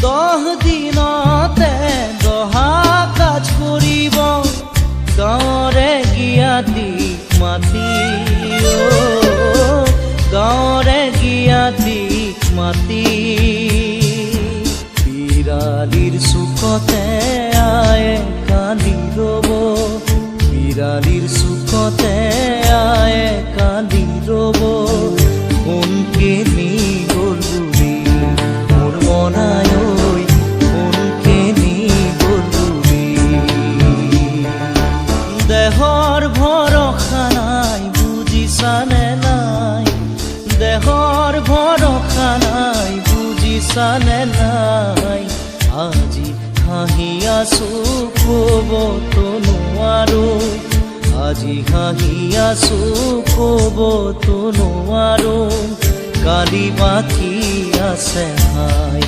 10 দিনতে 10 কাজ কৰিব গাঁৱৰে জ্ঞাতিক মাতি গাঁৱৰে জ্ঞাতিক মাতি বিৰালীৰ চুকতে আয়ে কান্দি ৰ'ব বিৰালীৰ চুকতে আয়ে কান্দি ৰ'ব কোনকে নি গ'ল বুলি মোৰ মনাই ঐ কোনকে নি গ'ল বুলি দেহৰ ভৰসা নাই বুজিছানে নাই দেহৰ ভৰসা নাই বুজিছানে নাই আজি হাঁহি আছো ক'বতো নোৱাৰো আজি হাঁহি আছো ক'বতো নোৱাৰো কালি বাকী আছে হাই